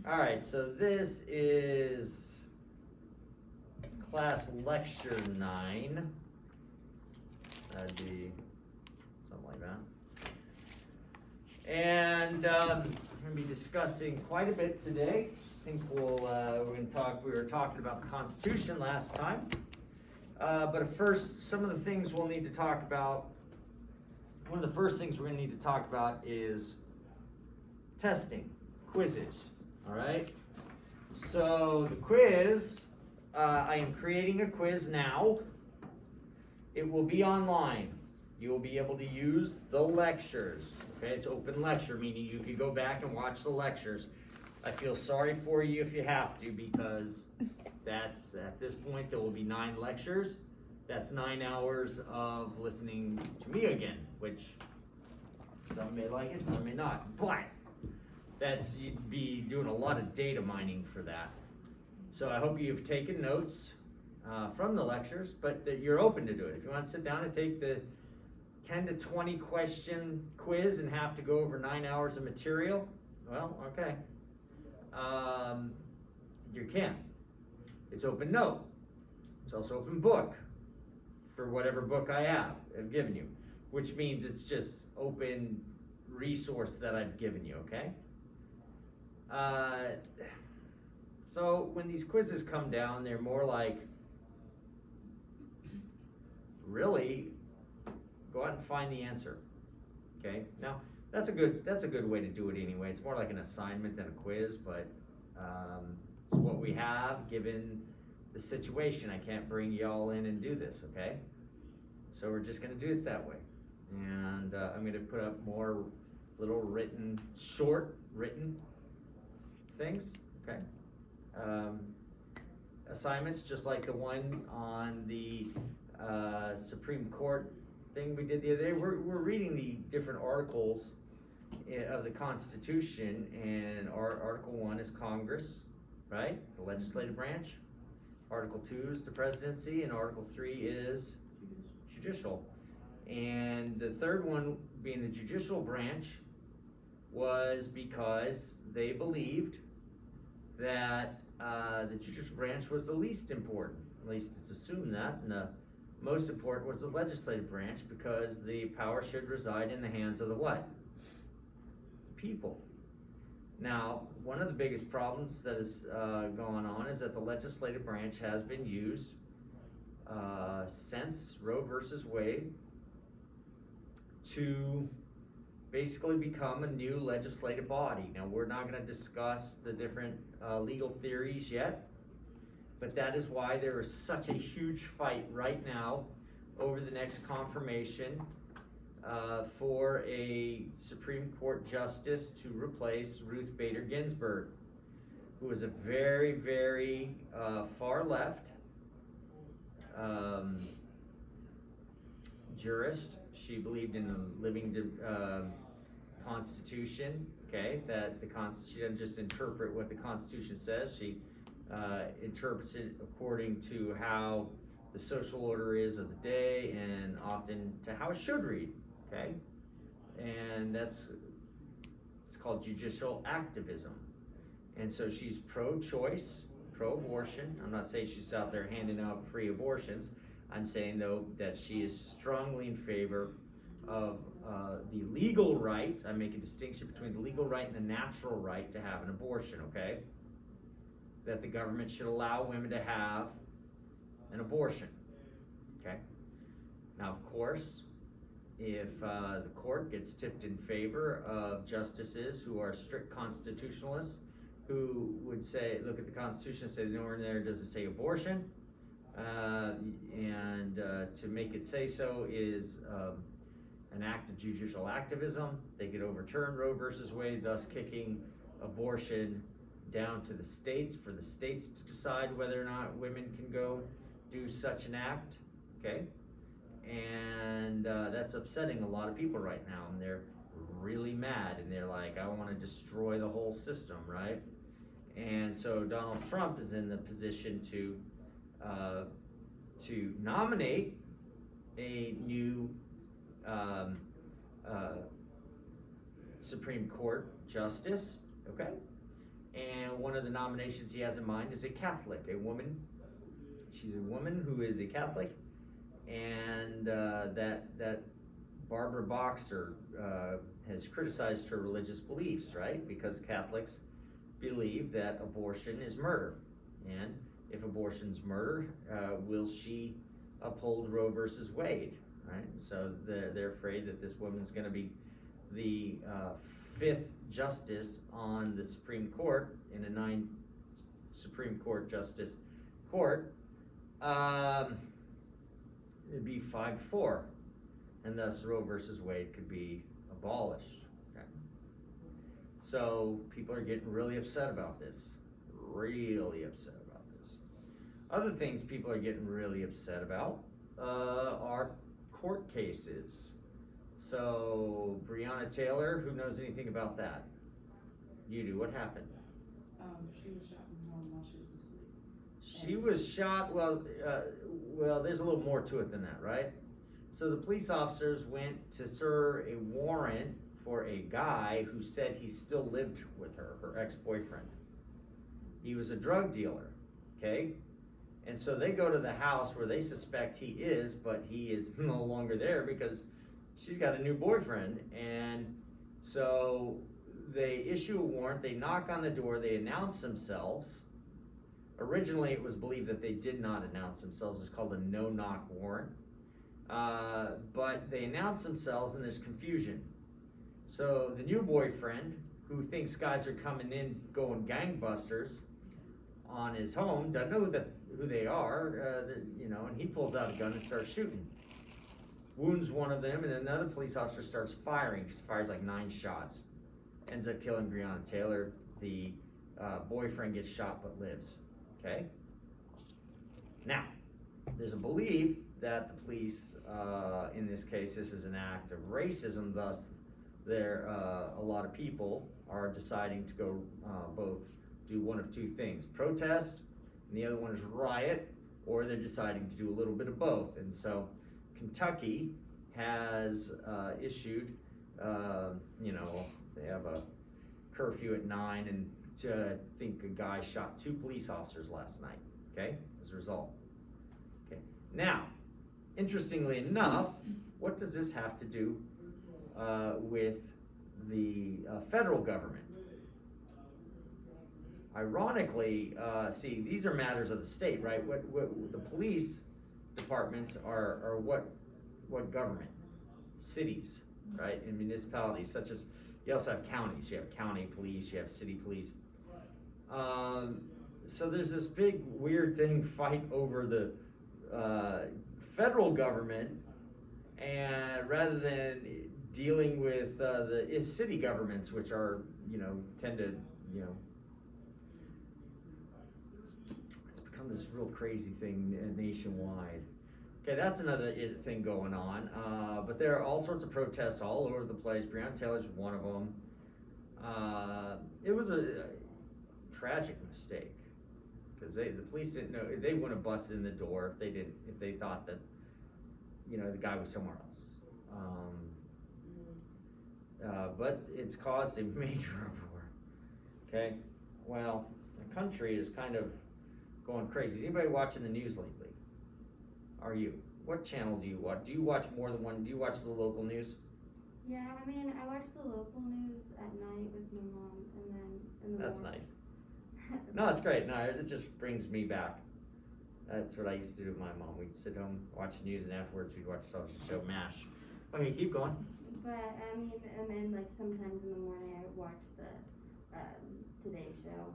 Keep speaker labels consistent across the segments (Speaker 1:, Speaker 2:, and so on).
Speaker 1: All right, so this is class lecture 9. That'd be something like that. And we're going to be discussing quite a bit today. I think we were talking about the Constitution last time. But first, some of the things we'll need to talk about. One of the first things we're going to need to talk about is testing, quizzes. All right. So the quiz, I am creating a quiz now. It will be online. You will be able to use the lectures. Okay, it's open lecture, meaning you can go back and watch the lectures. I feel sorry for you if you have to, because that's, at this point, there will be 9 lectures. That's 9 hours of listening to me again, which some may like it, some may not. But you'd be doing a lot of data mining for that. So I hope you've taken notes from the lectures, but that you're open to do it. If you want to sit down and take the 10 to 20 question quiz and have to go over 9 hours of material, well, okay. You can. It's open note. It's also open book for whatever book I have given you, which means it's just open resource that I've given you, okay? So when these quizzes come down, they're more like, really, go out and find the answer, okay? Now, that's a good way to do it anyway. It's more like an assignment than a quiz, but it's what we have given the situation. I can't bring y'all in and do this, okay? So we're just gonna do it that way. And I'm gonna put up more little short written things, okay? Assignments, just like the one on the Supreme Court thing we did the other day. We're reading the different articles of the Constitution, and Article 1 is Congress, right? The legislative branch. Article 2 is the presidency, and Article 3 is judicial. And the third one, being the judicial branch, was because they believed that the judicial branch was the least important. At least it's assumed that. And the most important was the legislative branch, because the power should reside in the hands of the what? People. Now, one of the biggest problems that is going on is that the legislative branch has been used since Roe versus Wade to basically become a new legislative body. Now, we're not going to discuss the different legal theories yet, but that is why there is such a huge fight right now over the next confirmation for a Supreme Court justice to replace Ruth Bader Ginsburg, who was a very, very far left jurist. She believed in the living Constitution, okay, that the Constitution, she doesn't just interpret what the Constitution says, she interprets it according to how the social order is of the day, and often to how it should read, okay? And it's called judicial activism. And so she's pro-choice, pro-abortion. I'm not saying she's out there handing out free abortions. I'm saying, though, that she is strongly in favor of the legal right. I make a distinction between the legal right and the natural right to have an abortion, okay? That the government should allow women to have an abortion, okay? Now, of course, if the court gets tipped in favor of justices who are strict constitutionalists, who would say, look at the Constitution and say, nowhere in there does it say abortion, and to make it say so is an act of judicial activism, they could overturn Roe versus Wade, thus kicking abortion down to the states, for the states to decide whether or not women can go do such an act, okay? And that's upsetting a lot of people right now, and they're really mad, and they're like, I want to destroy the whole system, right? And so Donald Trump is in the position to nominate a new Supreme Court justice, okay? And one of the nominations he has in mind is a Catholic, a woman. She's a woman who is a Catholic, and that Barbara Boxer has criticized her religious beliefs, right? Because Catholics believe that abortion is murder, and if abortion's murder, will she uphold Roe versus Wade, right? So they're afraid that this woman's going to be the fifth justice on the Supreme Court in a 9 Supreme Court justice court. It'd be 5-4, and thus Roe versus Wade could be abolished. Okay? So people are getting really upset about this. Really upset about this. Other things people are getting really upset about are court cases. So Breonna Taylor, who knows anything about that? You do. What happened?
Speaker 2: She was shot in the home while she was asleep.
Speaker 1: She was shot. Well, there's a little more to it than that, right? So the police officers went to serve a warrant for a guy who said he still lived with her ex-boyfriend. He was a drug dealer, okay? And so they go to the house where they suspect he is, but he is no longer there because she's got a new boyfriend. And so they issue a warrant, they knock on the door, they announce themselves. Originally, it was believed that they did not announce themselves. It's called a no-knock warrant. But they announce themselves and there's confusion. So the new boyfriend, who thinks guys are coming in going gangbusters on his home, doesn't know who they are, and he pulls out a gun and starts shooting. Wounds one of them, and another police officer starts firing. He fires like 9 shots. Ends up killing Breonna Taylor. The boyfriend gets shot but lives. Okay? Now, there's a belief that the police, in this case, this is an act of racism, thus a lot of people are deciding to go both do one of 2 things: protest, and the other one is riot, or they're deciding to do a little bit of both. And so Kentucky has issued, they have a curfew at 9, and I think a guy shot 2 police officers last night, okay, as a result. Okay. Now, interestingly enough, what does this have to do with the federal government? Ironically, see, these are matters of the state, right? What the police departments are what government? Cities, right? And municipalities, such as, you also have counties. You have county police, you have city police. So there's this big weird fight over the federal government, and rather than dealing with the city governments, which are, tend to, it's become this real crazy thing nationwide. Okay, that's another thing going on. But there are all sorts of protests all over the place. Breonna Taylor's one of them. It was a tragic mistake because the police didn't know. They wouldn't have busted in the door if they thought that the guy was somewhere else. But it's caused a major uproar. Okay, well, the country is kind of going crazy. Is anybody watching the news lately? Are you? What channel do you watch? Do you watch more than one? Do you watch the local news?
Speaker 3: Yeah, I watch the local news at night with my mom, and then in the
Speaker 1: That's
Speaker 3: morning.
Speaker 1: nice. No, it's great. No, it just brings me back. That's what I used to do with my mom. We'd sit home, watch the news, and afterwards we'd watch the television show MASH. Okay, keep going.
Speaker 3: But and then sometimes in the morning I would watch the Today Show,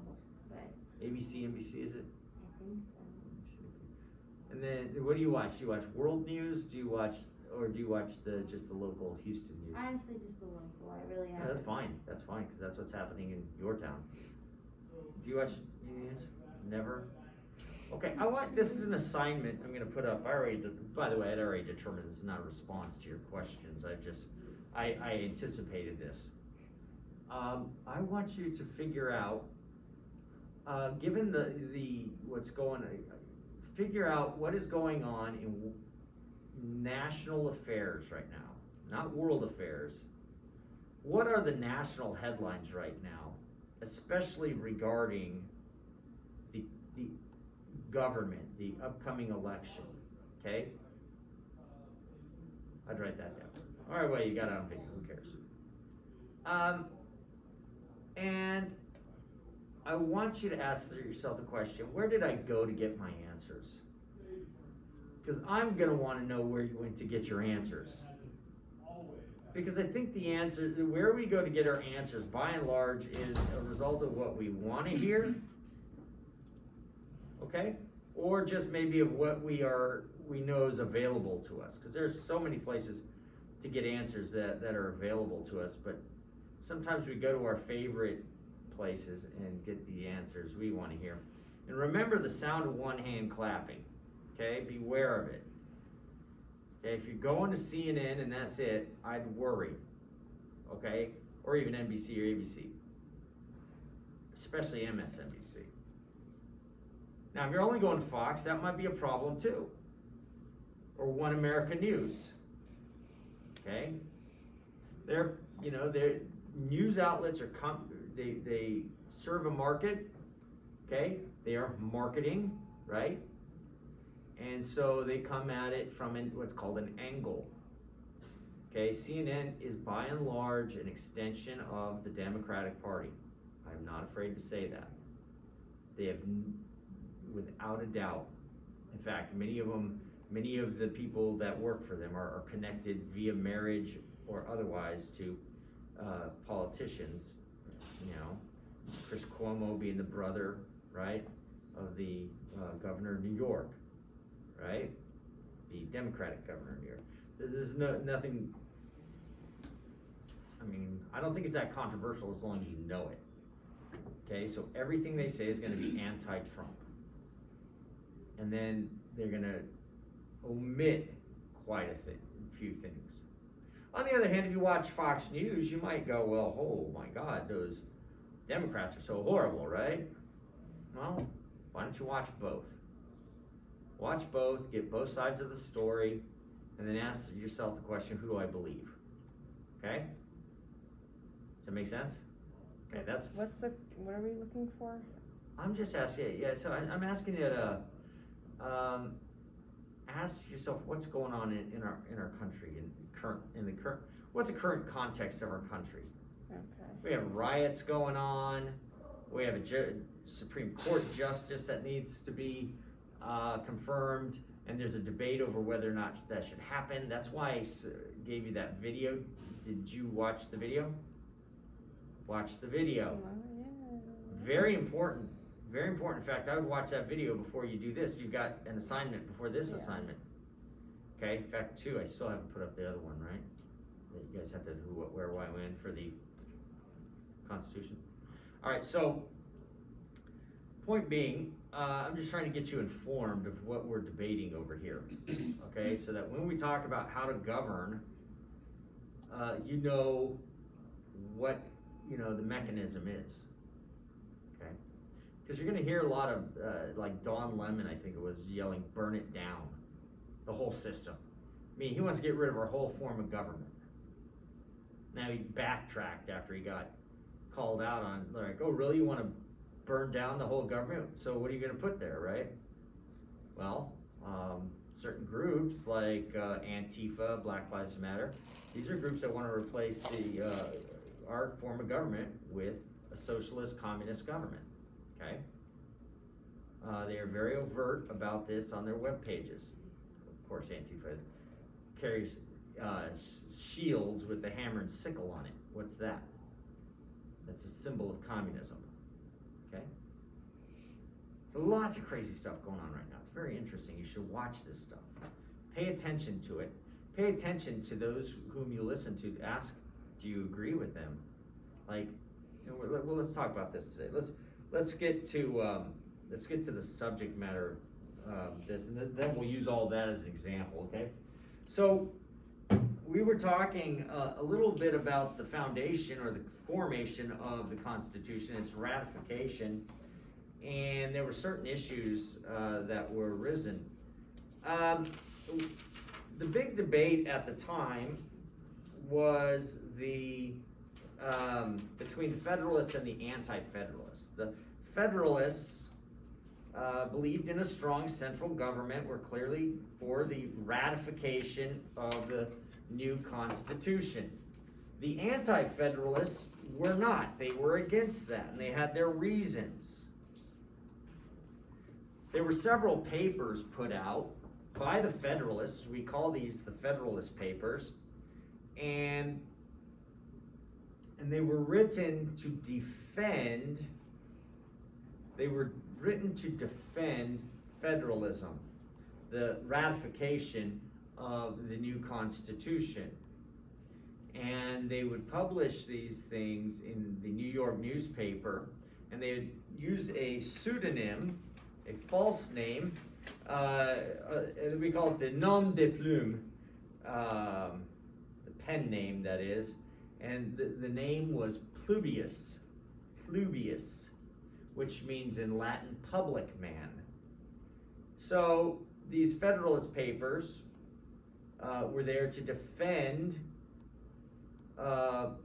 Speaker 3: but
Speaker 1: ABC, NBC, is it?
Speaker 3: I think so.
Speaker 1: And then what do you watch? Do you watch world news? Do you watch just the local Houston news?
Speaker 3: Honestly, just the local. I really have.
Speaker 1: That's fine. That's fine because that's what's happening in your town. Do you watch news? Never. Okay, this is an assignment I'm going to put up. By the way, I'd already determined this is not a response to your questions. I anticipated this. I want you to figure out, given what's going on, figure out what is going on in national affairs right now, not world affairs. What are the national headlines right now especially regarding the government, the upcoming election, okay? I'd write that down. All right, well, you got it on video, who cares? And I want you to ask yourself the question, where did I go to get my answers? Because I'm going to want to know where you went to get your answers. Because I think the answer, where we go to get our answers, by and large, is a result of what we want to hear, okay? Or just maybe of what we know is available to us. Because there's so many places to get answers that are available to us, but sometimes we go to our favorite places and get the answers we want to hear. And remember the sound of one hand clapping, okay? Beware of it. Okay, if you're going to CNN and that's it, I'd worry, okay? Or even NBC or ABC, especially MSNBC. Now, if you're only going to Fox, that might be a problem too. Or One America News, okay? Their news outlets are they serve a market, okay? They are marketing, right? And so they come at it from what's called an angle. Okay, CNN is by and large an extension of the Democratic Party. I'm not afraid to say that. They have, without a doubt, in fact, many of the people that work for them are connected via marriage or otherwise to politicians. You know, Chris Cuomo being the brother, right, of the governor of New York. Right? The Democratic governor of New York. There's nothing, I mean, I don't think it's that controversial as long as you know it. Okay, so everything they say is going to be anti-Trump. And then they're going to omit quite a few things. On the other hand, if you watch Fox News, you might go, well, oh my God, those Democrats are so horrible, right? Well, why don't you watch both? Watch both, get both sides of the story, and then ask yourself the question, who do I believe? Okay? Does that make sense? Okay, that's...
Speaker 4: what are we looking for?
Speaker 1: I'm just asking, yeah, so I'm asking you to ask yourself what's going on in our country, what's the current context of our country?
Speaker 4: Okay.
Speaker 1: We have riots going on, we have a Supreme Court justice that needs to be confirmed, and there's a debate over whether or not that should happen. That's why I gave you that video. Did you watch the video? Watch the video.
Speaker 4: Oh, yeah.
Speaker 1: Very important. Very important. In fact, I would watch that video before you do this. You've got an assignment before this assignment. Okay, in fact, two. I still haven't put up the other one, right? That you guys have to who, what, where, why, when for the Constitution. All right, so point being, I'm just trying to get you informed of what we're debating over here, okay? So that when we talk about how to govern, you know what, the mechanism is, okay? Because you're gonna hear a lot of, like Don Lemon, I think it was, yelling, burn it down, the whole system. I mean, he wants to get rid of our whole form of government. Now he backtracked after he got called out on, like, oh, really, you wanna burn down the whole government? So what are you going to put there, right? Well, certain groups like Antifa, Black Lives Matter, these are groups that want to replace our form of government with a socialist communist government, okay? They are very overt about this on their web pages. Of course, Antifa carries shields with the hammer and sickle on it. What's that? That's a symbol of communism. Okay? So lots of crazy stuff going on right now. It's very interesting. You should watch this stuff. Pay attention to it. Pay attention to those whom you listen to. Ask, do you agree with them? Like, well, let's talk about this today. Let's get to the subject matter of this, and then we'll use all that as an example. Okay? So we were talking a little bit about the foundation or the formation of the Constitution, its ratification, and there were certain issues that were arisen. The big debate at the time was the between the Federalists and the Anti-Federalists. The Federalists believed in a strong central government, were clearly for the ratification of the new Constitution. The Anti-Federalists were not. They were against that, and they had their reasons. There were several papers put out by the Federalists. We call these the Federalist Papers, and they were written to defend. They were written to defend federalism, the ratification of the new Constitution. And they would publish these things in the New York newspaper, and they would use a pseudonym, a false name. We call it the nom de plume, the pen name, that is. And the name was Pluvius, which means in Latin public man. So these Federalist Papers were there to defend the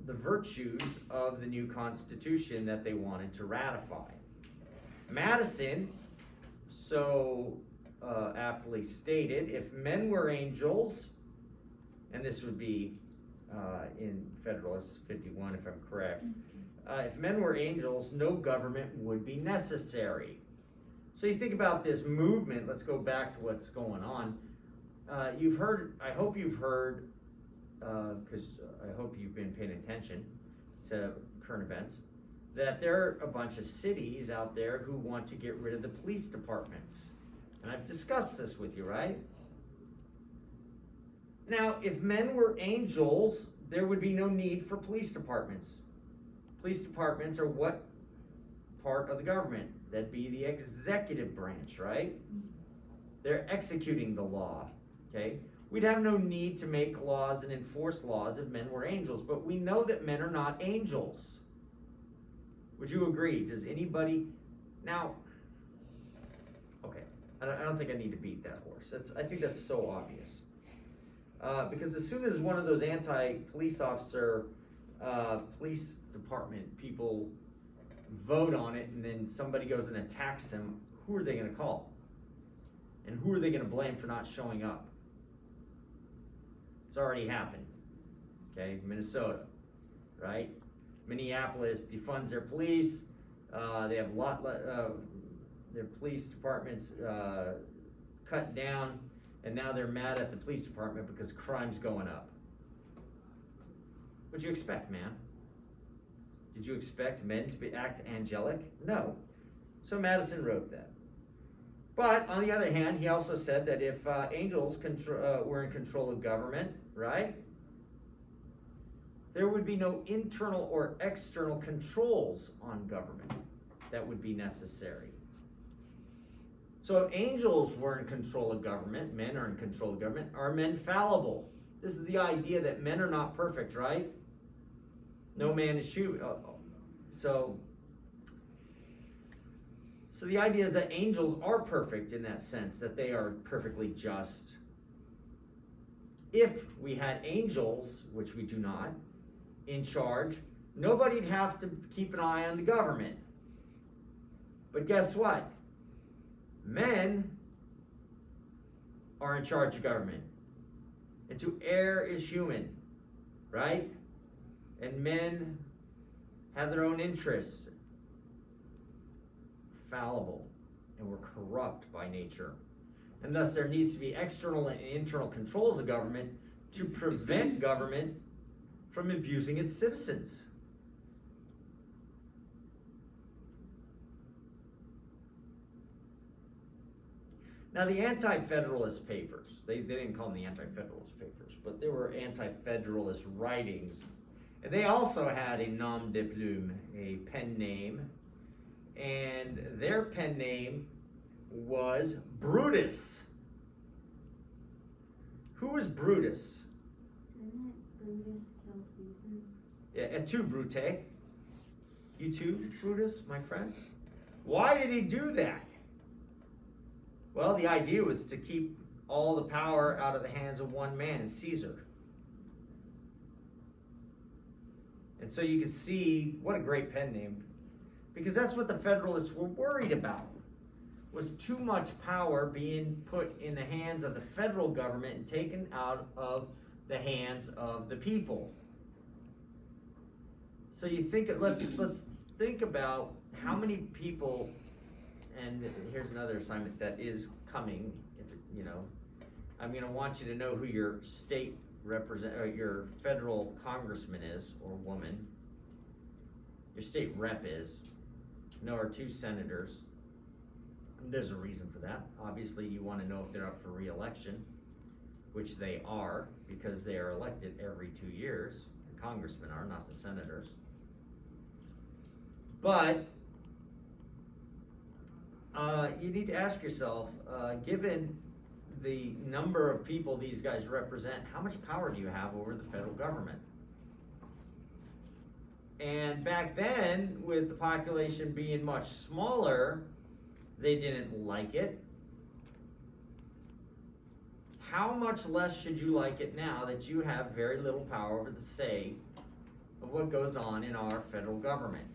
Speaker 1: virtues of the new Constitution that they wanted to ratify. Madison so aptly stated, if men were angels, and this would be in Federalist 51 if I'm correct, if men were angels, no government would be necessary. So you think about this movement, let's go back to what's going on. You've heard, I hope you've heard, because I hope you've been paying attention to current events, that there are a bunch of cities out there who want to get rid of the police departments. And I've discussed this with you, right? Now, if men were angels, there would be no need for police departments. Police departments are what part of the government? That'd be the executive branch, right? They're executing the law, okay? We'd have no need to make laws and enforce laws if men were angels, but we know that men are not angels. Would you agree? Does anybody, now, okay, I don't think I need to beat that horse. I think that's so obvious. Because as soon as one of those anti-police officer, police department people vote on it, and then somebody goes and attacks them, who are they going to call? And who are they going to blame for not showing up? It's already happened. Okay, Minnesota, right? Minneapolis defunds their police. They have their police departments cut down, and now they're mad at the police department because crime's going up. What'd you expect, man? Did you expect men to act angelic? No. So Madison wrote that. But on the other hand, he also said that if angels were in control of government, right, there would be no internal or external controls on government that would be necessary. So if angels were in control of government, men are in control of government, are men fallible? This is the idea that men are not perfect, right? No man is human. So the idea is that angels are perfect in that sense, that they are perfectly just. If we had angels, which we do not, in charge, nobody'd have to keep an eye on the government. But guess what? Men are in charge of government. And to err is human, right? And men have their own interests, fallible, and we're corrupt by nature. And thus there needs to be external and internal controls of government to prevent government from abusing its citizens. Now the Anti-Federalist Papers, they didn't call them the Anti-Federalist Papers, but they were Anti-Federalist writings. And they also had a nom de plume, a pen name, and their pen name was Brutus. Who was Brutus?
Speaker 3: Didn't Brutus kill Caesar?
Speaker 1: Yeah, et tu, Brute? You too, Brutus, my friend? Why did he do that? Well, the idea was to keep all the power out of the hands of one man, Caesar. And so you can see, what a great pen name, because that's what the Federalists were worried about, was too much power being put in the hands of the federal government and taken out of the hands of the people. So you think, let's think about how many people, and here's another assignment that is coming, if it, you know, I'm gonna want you to know who your state or your federal congressman is, or woman. Your state rep is. Know our 2 senators. There's a reason for that. Obviously, you wanna know if they're up for re-election, which they are, because they are elected every 2 years. The congressmen are, not the senators. But, you need to ask yourself, given the number of people these guys represent, how much power do you have over the federal government? And back then, with the population being much smaller, they didn't like it. How much less should you like it now that you have very little power over the say of what goes on in our federal government?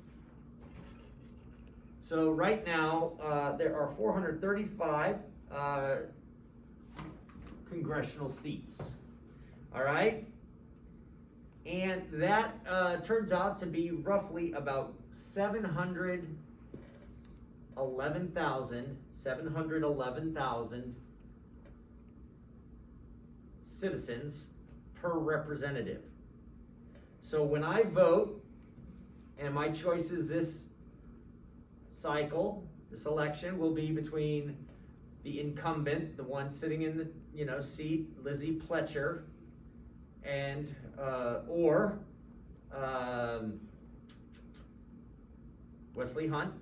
Speaker 1: So right now, there are 435 congressional seats, all right? And that turns out to be roughly about 711,000 citizens per representative. So when I vote, and my choices this cycle, this election, will be between the incumbent, the one sitting in the seat, Lizzie Pletcher, and or Wesley Hunt.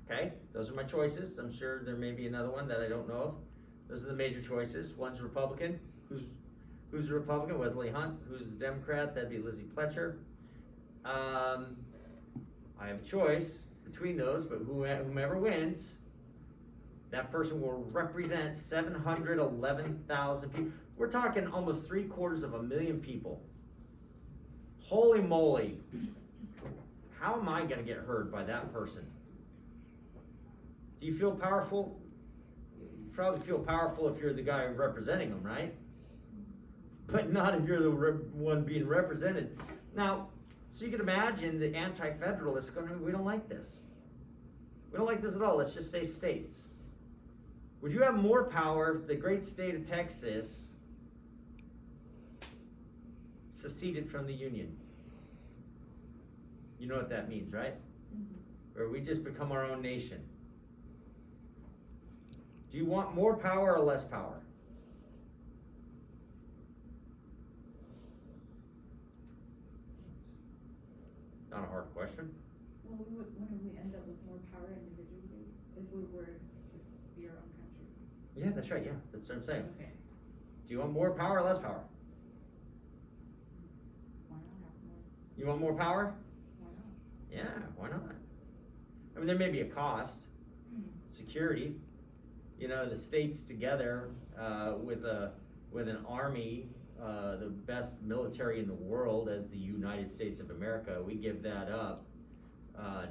Speaker 1: Okay, those are my choices. I'm sure there may be another one that I don't know of. Those are the major choices. One's Republican. Who's a Republican? Wesley Hunt. Who's a Democrat? That'd be Lizzie Pletcher. I have a choice between those, but whomever wins, that person will represent 711,000 people. We're talking almost 750,000 people. Holy moly. How am I gonna get heard by that person? Do you feel powerful? You probably feel powerful if you're the guy representing them, right? But not if you're the one being represented. Now, so you can imagine the anti-federalists going, we don't like this. We don't like this at all. Let's just say states. Would you have more power if the great state of Texas seceded from the Union? You know what that means, right? Mm-hmm. Or we just become our own nation. Do you want more power or less power? It's not a hard question.
Speaker 2: Well, wouldn't we end up with more power individually if we were to be our own country?
Speaker 1: Yeah, that's right, yeah, that's what I'm saying.
Speaker 2: Okay.
Speaker 1: Do you want more power or less power?
Speaker 2: Why not have more?
Speaker 1: You want more power?
Speaker 2: Why not?
Speaker 1: Yeah, why not? I mean, there may be a cost. Security. You know, the states together with an army, the best military in the world as the United States of America, we give that up.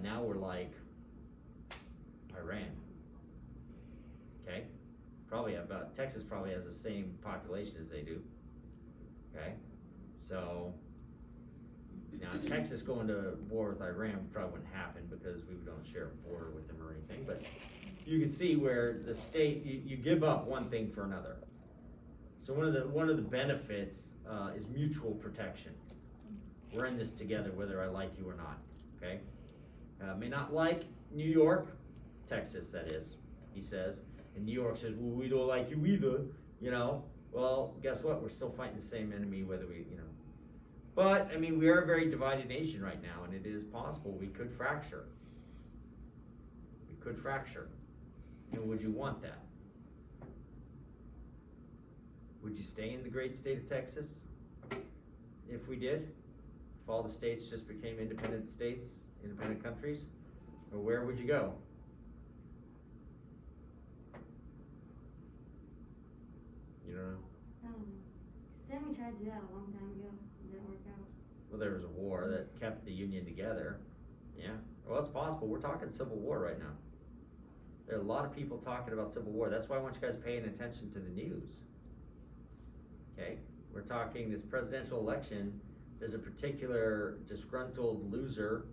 Speaker 1: Now we're like Iran. Okay? Texas probably has the same population as they do. Okay? So, now Texas going to war with Iran probably wouldn't happen because we don't share a border with them or anything, but you can see where the state, you give up one thing for another. So one of the benefits is mutual protection. We're in this together whether I like you or not, okay? May not like New York, Texas that is, he says, and New York says, well, we don't like you either, you know? Well, guess what? We're still fighting the same enemy whether we, you know. But, I mean, we are a very divided nation right now, and it is possible we could fracture. We could fracture. And would you want that? Would you stay in the great state of Texas if we did? If all the states just became independent states, independent countries? Or where would you go? You don't know?
Speaker 3: I don't know. Sammy tried to do that a long time ago. It didn't work out.
Speaker 1: Well, there was a war that kept the Union together. Yeah, well, it's possible. We're talking Civil War right now. There are a lot of people talking about Civil War. That's why I want you guys paying attention to the news. Okay, we're talking this presidential election. There's a particular disgruntled loser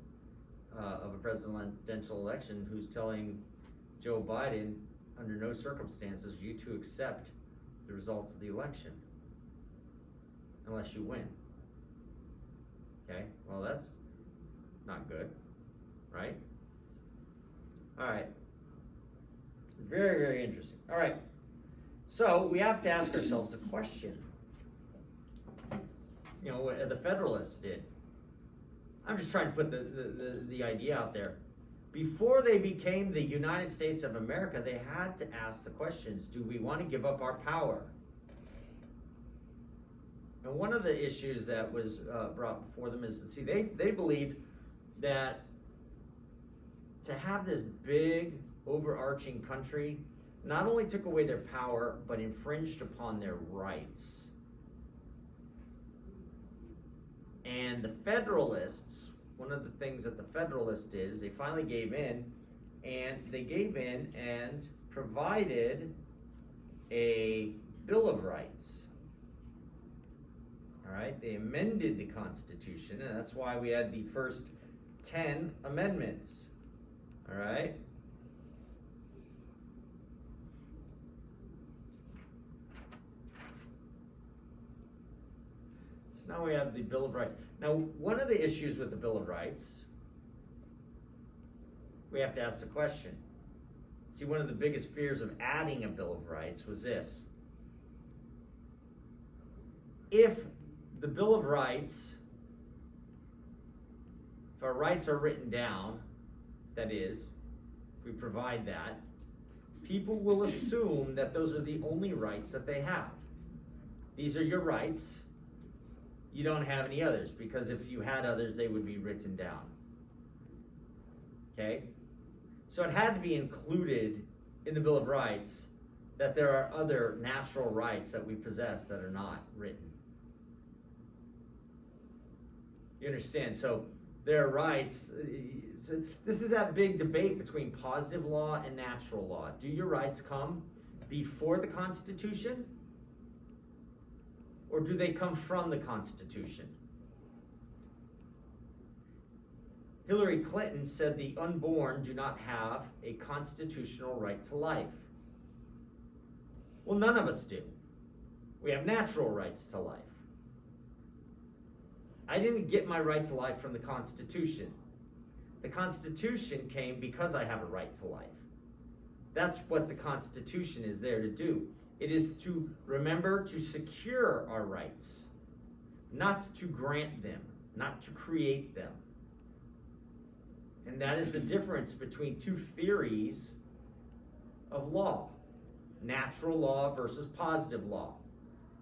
Speaker 1: of a presidential election who's telling Joe Biden, under no circumstances, you to accept the results of the election unless you win. Okay, well, that's not good, right? All right, very, very interesting. All right, so we have to ask ourselves a question. You know, what the Federalists did. I'm just trying to put the idea out there. Before they became the United States of America, they had to ask the questions, do we want to give up our power? And one of the issues that was brought before them is, see, they believed that to have this big, overarching country not only took away their power, but infringed upon their rights. And the Federalists, one of the things that the Federalists did is they finally gave in, and they gave in and provided a Bill of Rights. All right, they amended the Constitution, and that's why we had the first 10 amendments. All right. So now we have the Bill of Rights. Now, one of the issues with the Bill of Rights, we have to ask the question. See, one of the biggest fears of adding a Bill of Rights was this. If the Bill of Rights, if our rights are written down, that is, we provide that, people will assume that those are the only rights that they have. These are your rights. You don't have any others, because if you had others, they would be written down. Okay? So it had to be included in the Bill of Rights that there are other natural rights that we possess that are not written. You understand? So there are rights. So this is that big debate between positive law and natural law. Do your rights come before the Constitution? Or do they come from the Constitution? Hillary Clinton said the unborn do not have a constitutional right to life. Well, none of us do. We have natural rights to life. I didn't get my right to life from the Constitution. The Constitution came because I have a right to life. That's what the Constitution is there to do. It is to remember to secure our rights, not to grant them, not to create them. And that is the difference between two theories of law. Natural law versus positive law.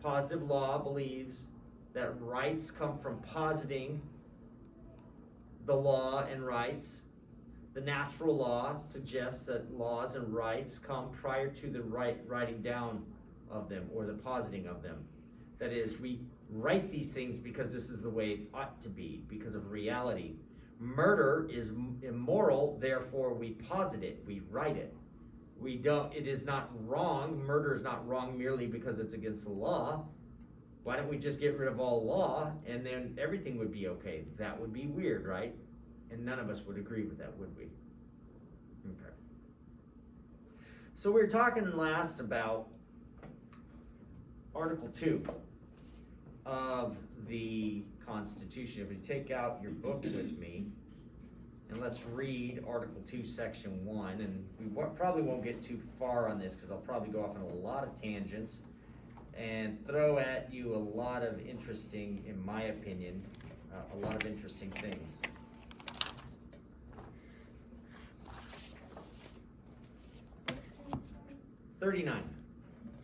Speaker 1: Positive law believes that rights come from positing the law and rights. The natural law suggests that laws and rights come prior to the writing down of them or the positing of them. That is, we write these things because this is the way it ought to be, because of reality. Murder is immoral, therefore we posit it, we write it. It is not wrong. Murder is not wrong merely because it's against the law. Why don't we just get rid of all law and then everything would be okay? That would be weird, right? And none of us would agree with that, would we? Okay. So we were talking last about Article 2 of the Constitution. If you take out your book with me, and let's read Article 2, Section 1, and we probably won't get too far on this because I'll probably go off on a lot of tangents and throw at you a lot of interesting, in my opinion, a lot of interesting things.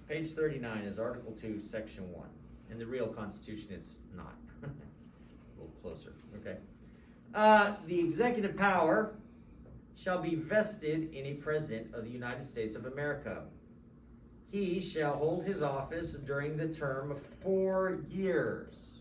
Speaker 1: Page 39 is Article 2, Section 1. In the real Constitution, it's not. It's a little closer, okay? The executive power shall be vested in a President of the United States of America. He shall hold his office during the term of 4 years.